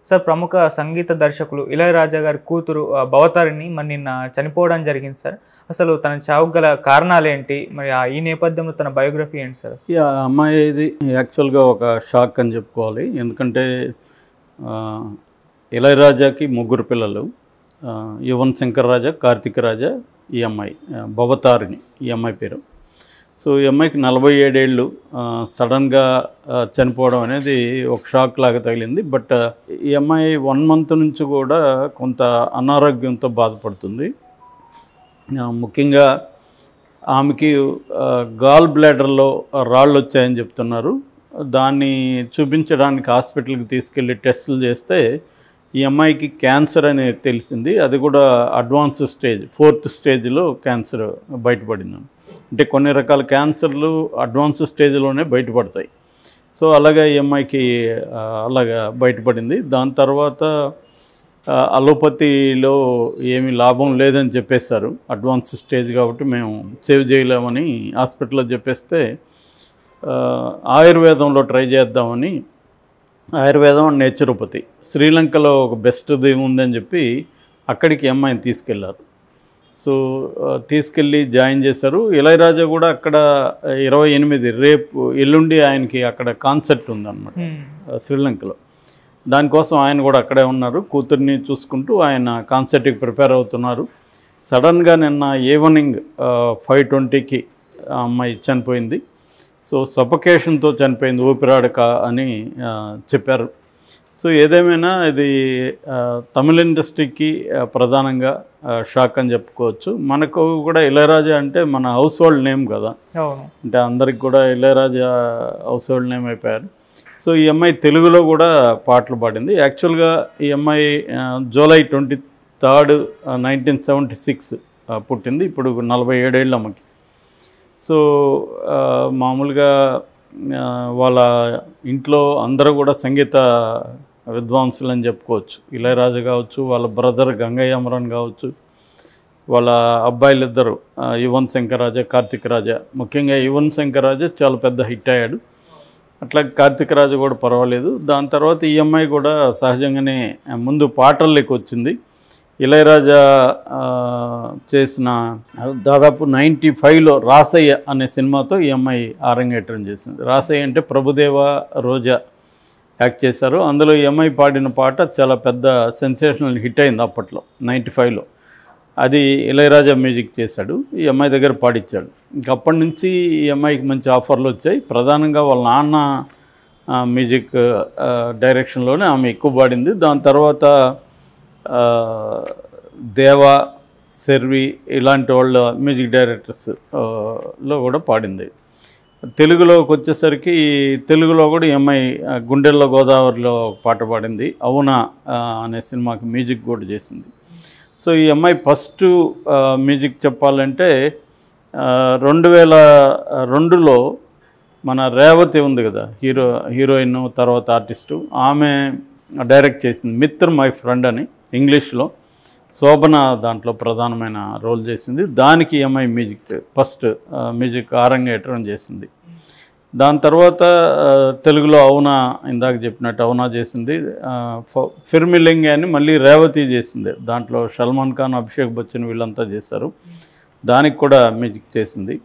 Sir ప్రముఖ సంగీత దర్శకులు ఇళయరాజా గారి కూతురు భవతారిణి మరి నిన్న చనిపోవడం జరిగింది సార్. అసలు తన చావుకు గల కారణాలు ఏంటి, మరి ఈ నేపథ్యంలో తన బయోగ్రఫీ ఏంటి సార్? అమ్మాయి ఇది యాక్చువల్గా ఒక షాక్ అని చెప్పుకోవాలి. ఎందుకంటే ఇళయరాజాకి 3 పిల్లలు, యువన్ శంకర్ రాజా, కార్తిక్ రాజా, ఈ అమ్మాయి భవతారిణి ఈ అమ్మాయి పేరు. సో ఈ అమ్మాయికి 47 ఏళ్ళు సడన్గా చనిపోవడం అనేది ఒక షాక్ లాగా తగిలింది. బట్ ఈ అమ్మాయి 1 మంత్ నుంచి కూడా కొంత అనారోగ్యంతో బాధపడుతుంది. ముఖ్యంగా ఆమెకి గాల్ బ్లాడర్లో రాళ్ళు వచ్చాయని చెప్తున్నారు. దాన్ని చూపించడానికి హాస్పిటల్కి తీసుకెళ్ళి టెస్టులు చేస్తే ఈ అమ్మాయికి క్యాన్సర్ అనేది తెలిసింది. అది కూడా అడ్వాన్స్ స్టేజ్, 4th స్టేజ్లో క్యాన్సర్ బయటపడింది. అంటే కొన్ని రకాల క్యాన్సర్లు అడ్వాన్స్ స్టేజ్లోనే బయటపడతాయి. సో అలాగే ఈ అమ్మాయికి అలాగా బయటపడింది. దాని తర్వాత అలోపతిలో ఏమీ లాభం లేదని చెప్పేశారు. అడ్వాన్స్ స్టేజ్ కాబట్టి మేము సేవ్ చేయలేమని హాస్పిటల్లో చెప్పేస్తే ఆయుర్వేదంలో ట్రై చేద్దామని ఆయుర్వేదం అండ్ నేచురోపతి శ్రీలంకలో ఒక బెస్ట్ది ఉందని చెప్పి అక్కడికి అమ్మాయిని తీసుకెళ్లారు. సో తీసుకెళ్ళి జాయిన్ చేశారు. ఇళయరాజా కూడా అక్కడ 28 రేపు ఎల్లుండి ఆయనకి అక్కడ కాన్సర్ట్ ఉందన్నమాట శ్రీలంకలో. దానికోసం ఆయన కూడా అక్కడే ఉన్నారు. కూతుర్ని చూసుకుంటూ ఆయన కాన్సర్ట్కి ప్రిపేర్ అవుతున్నారు. సడన్గా నిన్న ఈవినింగ్ 5:20కి ఆ అమ్మాయి చనిపోయింది. సో సఫకేషన్తో చనిపోయింది, ఊపిరాడక అని చెప్పారు. సో ఏదేమైనా ఇది తమిళ ఇండస్ట్రీకి ప్రధానంగా షాక్ అని చెప్పుకోవచ్చు. మనకు కూడా ఇళయరాజా అంటే మన హౌస్ హోల్డ్ నేమ్ కదా, అంటే అందరికి కూడా ఇళయరాజా హౌస్ హోల్డ్ నేమ్ అయిపోయారు. సో ఈ అమ్మాయి తెలుగులో కూడా పాటలు పాడింది. యాక్చువల్గా ఈ అమ్మాయి జూలై 23, 1976 పుట్టింది. ఇప్పుడు 47 ఏళ్ళు అమ్మకి. సో మామూలుగా వాళ్ళ ఇంట్లో అందరూ కూడా సంగీత విద్వాంసులు అని చెప్పుకోవచ్చు. ఇళయరాజా కావచ్చు, వాళ్ళ బ్రదర్ గంగయ్య అమరన్ కావచ్చు, వాళ్ళ అబ్బాయిలు ఇద్దరు యువన్ శంకర్ రాజా, కార్తిక్ రాజా. ముఖ్యంగా యువన్ శంకర్ రాజా చాలా పెద్ద హిట్ అయ్యాడు. అట్లా కార్తిక్ రాజా కూడా పర్వాలేదు. దాని తర్వాత ఈ అమ్మాయి కూడా సహజంగానే ముందు పాటల్లోకి వచ్చింది. ఇళయరాజా చేసిన దాదాపు 95లో రాసయ్య అనే సినిమాతో ఈ అమ్మాయి అరంగేట్రం చేసింది. రాసయ్య అంటే ప్రభుదేవ, రోజా యాక్ట్ చేశారు. అందులో ఈ అమ్మాయి పాడిన పాట చాలా పెద్ద సెన్సేషనల్ హిట్ అయింది అప్పట్లో 95లో. అది ఇళయరాజా మ్యూజిక్ చేశాడు, ఈ అమ్మాయి దగ్గర పాడించాడు. ఇంకప్పటి నుంచి ఈ అమ్మాయికి మంచి ఆఫర్లు వచ్చాయి. ప్రధానంగా వాళ్ళ నాన్న మ్యూజిక్ డైరెక్షన్లోనే ఆమె ఎక్కువ పాడింది. దాని తర్వాత దేవా, శర్వి ఇలాంటి వాళ్ళ మ్యూజిక్ డైరెక్టర్స్ లో కూడా పాడింది. తెలుగులోకి వచ్చేసరికి తెలుగులో కూడా ఈ అమ్మాయి గుండెల్లో గోదావరిలో పాట పాడింది. అవునా అనే సినిమాకి మ్యూజిక్ కూడా చేసింది. సో ఈ అమ్మాయి ఫస్ట్ మ్యూజిక్ చెప్పాలంటే 2002లో మన రేవతి ఉంది కదా, హీరోయిన్ తర్వాత ఆర్టిస్టు, ఆమె డైరెక్ట్ చేసింది మిత్ర్ మై ఫ్రెండ్ అని ఇంగ్లీష్లో. శోభన దాంట్లో ప్రధానమైన రోల్ చేసింది. దానికి ఈ అమ్మాయి మ్యూజిక్ ఫస్ట్ మ్యూజిక్ అరంగేట్రం చేసింది. దాని తర్వాత తెలుగులో అవునా, ఇందాక చెప్పినట్టు అవునా చేసింది. ఫిర్మిలింగ్ అని మళ్ళీ రేవతి చేసింది. దాంట్లో సల్మాన్ ఖాన్, అభిషేక్ బచ్చన్ వీళ్ళంతా చేశారు. దానికి కూడా మ్యూజిక్ చేసింది.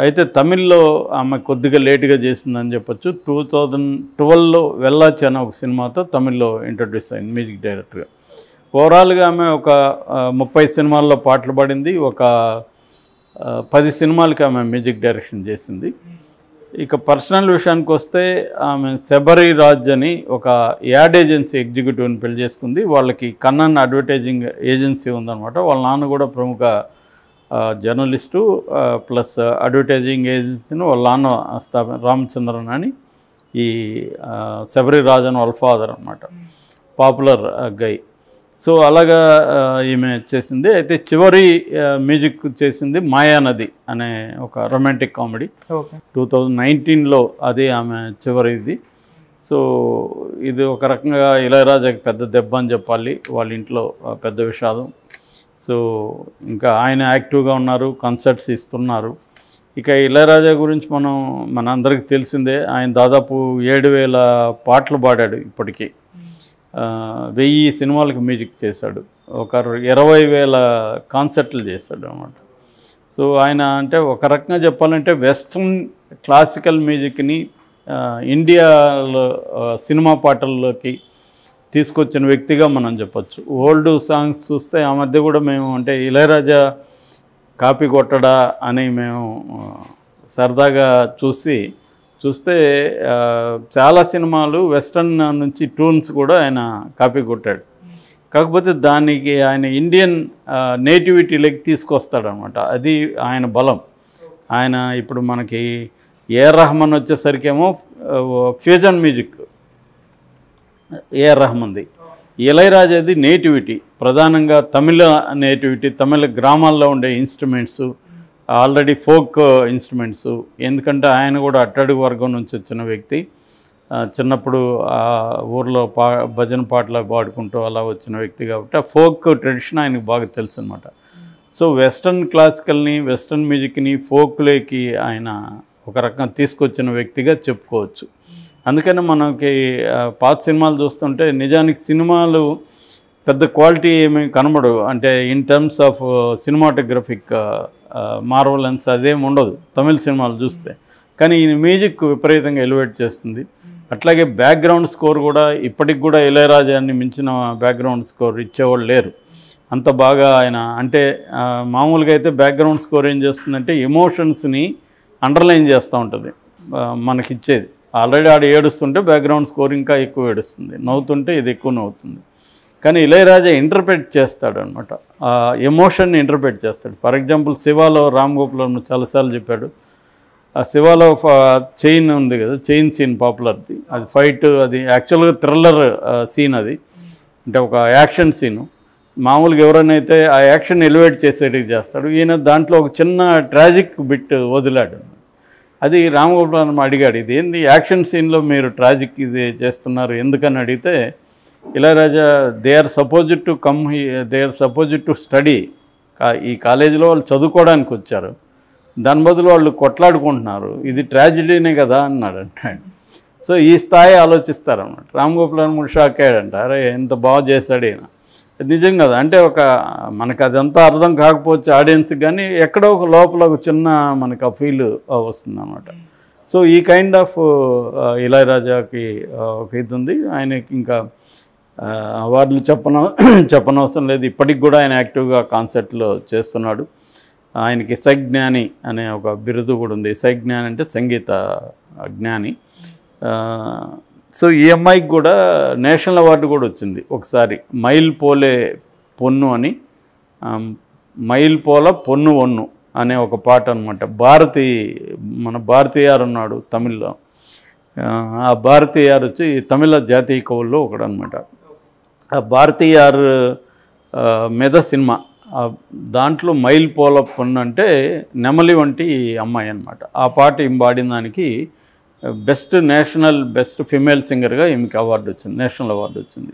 అయితే తమిళ్లో ఆమె కొద్దిగా లేటుగా చేసిందని చెప్పొచ్చు. 2012లో వెల్లాచి అనే ఒక సినిమాతో తమిళ్లో ఇంట్రడ్యూస్ అయింది మ్యూజిక్ డైరెక్టర్గా. ఓవరాల్గా ఆమె ఒక 30 సినిమాల్లో పాటలు పాడింది. ఒక 10 సినిమాలకి ఆమె మ్యూజిక్ డైరెక్షన్ చేసింది. ఇక పర్సనల్ విషయానికి వస్తే ఆమె శబరి రాజ్ అని ఒక యాడ్ ఏజెన్సీ ఎగ్జిక్యూటివ్ని పెళ్లి చేసుకుంది. వాళ్ళకి కన్నన్ అడ్వర్టైజింగ్ ఏజెన్సీ ఉందన్నమాట. వాళ్ళ నాన్న కూడా ప్రముఖ జర్నలిస్టు ప్లస్ అడ్వర్టైజింగ్ ఏజెన్సీని వాళ్ళ నాన్న రామచంద్రన్ అని. ఈ శబరి రాజన్ వాళ్ళ ఫాదర్ అనమాట, పాపులర్ గై. సో అలాగా ఈమె చేసింది. అయితే చివరి మ్యూజిక్ చేసింది మాయానది అనే ఒక రొమాంటిక్ కామెడీ 2019లో, అది ఆమె చివరిది. సో ఇది ఒక రకంగా ఇళయరాజాకి పెద్ద దెబ్బ అని చెప్పాలి, వాళ్ళ ఇంట్లో పెద్ద విషాదం. సో ఇంకా ఆయన యాక్టివ్గా ఉన్నారు, కన్సర్ట్స్ ఇస్తున్నారు. ఇక ఇళయరాజా గురించి మనందరికీ తెలిసిందే. ఆయన దాదాపు 7000 పాటలు పాడాడు ఇప్పటికీ. 1000 సినిమాలకు మ్యూజిక్ చేశాడు, ఒక 20,000 కాన్సర్ట్లు చేశాడు అన్నమాట. సో ఆయన అంటే ఒక రకంగా చెప్పాలంటే వెస్ట్రన్ క్లాసికల్ మ్యూజిక్ని ఇండియాలో సినిమా పాటల్లోకి తీసుకొచ్చిన వ్యక్తిగా మనం చెప్పచ్చు. ఓల్డ్ సాంగ్స్ చూస్తే ఆ మధ్య కూడా మేము అంటే ఇళయరాజా కాపీ కొట్టడా అని మేము సరదాగా చూస్తే చాలా సినిమాలు వెస్ట్రన్ నుంచి ట్యూన్స్ కూడా ఆయన కాపీ కొట్టాడు. కాకపోతే దానికి ఆయన ఇండియన్ నేటివిటీలోకి తీసుకొస్తాడనమాట. అది ఆయన బలం. ఆయన ఇప్పుడు మనకి ఏఆర్ రెహమాన్ వచ్చేసరికేమో ఫ్యూజన్ మ్యూజిక్ ఏఆర్ రెహమాన్ది. ఇళయరాజాది నేటివిటీ, ప్రధానంగా తమిళ నేటివిటీ, తమిళ గ్రామాల్లో ఉండే ఇన్స్ట్రుమెంట్స్, ఆల్రెడీ ఫోక్ ఇన్స్ట్రుమెంట్స్. ఎందుకంటే ఆయన కూడా అట్టడుగు వర్గం నుంచి వచ్చిన వ్యక్తి. చిన్నప్పుడు ఆ ఊర్లో భజన పాటలు పాడుకుంటూ అలా వచ్చిన వ్యక్తి కాబట్టి ఆ ఫోక్ ట్రెడిషన్ ఆయనకు బాగా తెలుసు అనమాట. సో వెస్ట్రన్ క్లాసికల్ని, వెస్ట్రన్ మ్యూజిక్ని ఫోక్లోకి ఆయన ఒక రకంగా తీసుకొచ్చిన వ్యక్తిగా చెప్పుకోవచ్చు. అందుకని మనకి పాత సినిమాలు చూస్తుంటే నిజానికి సినిమాలు పెద్ద క్వాలిటీ ఏమి కనబడవు. అంటే ఇన్ టర్మ్స్ ఆఫ్ సినిమాటోగ్రఫిక్ మార్వలెన్స్ అదేమి ఉండదు తమిళ సినిమాలు చూస్తే. కానీ ఈ మ్యూజిక్ విపరీతంగా ఎలివేట్ చేస్తుంది. అట్లాగే బ్యాక్గ్రౌండ్ స్కోర్ కూడా ఇప్పటికి కూడా ఇళయరాజాని మించిన బ్యాక్గ్రౌండ్ స్కోర్ ఇచ్చేవాళ్ళు లేరు. అంత బాగా ఆయన అంటే మామూలుగా అయితే బ్యాక్గ్రౌండ్ స్కోర్ ఏం చేస్తుందంటే ఎమోషన్స్ని అండర్లైన్ చేస్తూ ఉంటుంది మనకిచ్చేది. ఆల్రెడీ ఆడ ఏడుస్తుంటే బ్యాక్గ్రౌండ్ స్కోర్ ఇంకా ఎక్కువ ఏడుస్తుంది, నవ్వుతుంటే ఇది ఎక్కువ నవ్వుతుంది. కానీ ఇళయరాజా ఇంటర్ప్రెట్ చేస్తాడు అనమాట, ఆ ఎమోషన్ని ఇంటర్ప్రెట్ చేస్తాడు. ఫర్ ఎగ్జాంపుల్ శివాలో రామ్ గోపాల్ చాలాసార్లు చెప్పాడు, ఆ శివాలో చైన్ ఉంది కదా, చైన్ సీన్ పాపులర్ది. అది ఫైట్, అది యాక్చువల్గా థ్రిల్లర్ సీన్. అది అంటే ఒక యాక్షన్ సీను. మామూలుగా ఎవరైనా ఆ యాక్షన్ ఎలివేట్ చేసేటివి చేస్తాడు. ఈయన దాంట్లో ఒక చిన్న ట్రాజిక్ బిట్ వదిలాడు. అది రామ్ గోపాల్ అడిగాడు, ఇది ఏంది యాక్షన్ సీన్లో మీరు ట్రాజిక్ ఇది చేస్తున్నారు ఎందుకని అడిగితే, Ilaiyaraaja they are supposed to come, they are supposed to study. ఈ కాలేజీలో వాళ్ళు చదువుకోవడానికి వచ్చారు, దాని బదులు వాళ్ళు కొట్లాడుకుంటున్నారు, ఇది ట్రాజిడీనే కదా అన్నాడు అంటాడు. సో ఈ స్థాయి ఆలోచిస్తారన్నమాట. రామ్ గోపాల్ కూడా షాక్ అయ్యాడంట, అరే ఎంత బాగా చేశాడు ఈయన. నిజం కదా, అంటే ఒక మనకు అదంతా అర్థం కాకపోవచ్చు ఆడియన్స్కి, కానీ ఎక్కడో ఒక లోపల ఒక చిన్న మనకు ఆ ఫీల్ వస్తుంది అన్నమాట. సో ఈ కైండ్ ఆఫ్ ఇళయరాజాకి ఒక ఇది ఉంది. ఆయనకి ఇంకా అవార్డులు చెప్పనవసరం లేదు. ఇప్పటికి కూడా ఆయన యాక్టివ్గా కాన్సర్ట్లో చేస్తున్నాడు. ఆయనకి సజ్ఞాని అనే ఒక బిరుదు కూడా ఉంది. సజ్ఞాని అంటే సంగీత జ్ఞాని. సో ఈ అమ్మాయికి కూడా నేషనల్ అవార్డు కూడా వచ్చింది ఒకసారి. మైల్ పోలే పొన్ను అని, మైల్ పోల పొన్ను ఒన్ను అనే ఒక పాట అనమాట. మన భారతీయార్ ఉన్నాడు తమిళ్లో, ఆ భారతీయార్ వచ్చి తమిళ జాతీయ కవుల్లో ఒకడనమాట. ఆ భారతీయార్ మీద సినిమా, దాంట్లో మైల్ పోల పొన్ను అంటే నెమలి వంటి అమ్మాయి అనమాట. ఆ పాట పాడిన దానికి బెస్ట్ ఫిమేల్ సింగర్గా ఈమెకి అవార్డు వచ్చింది, నేషనల్ అవార్డు వచ్చింది.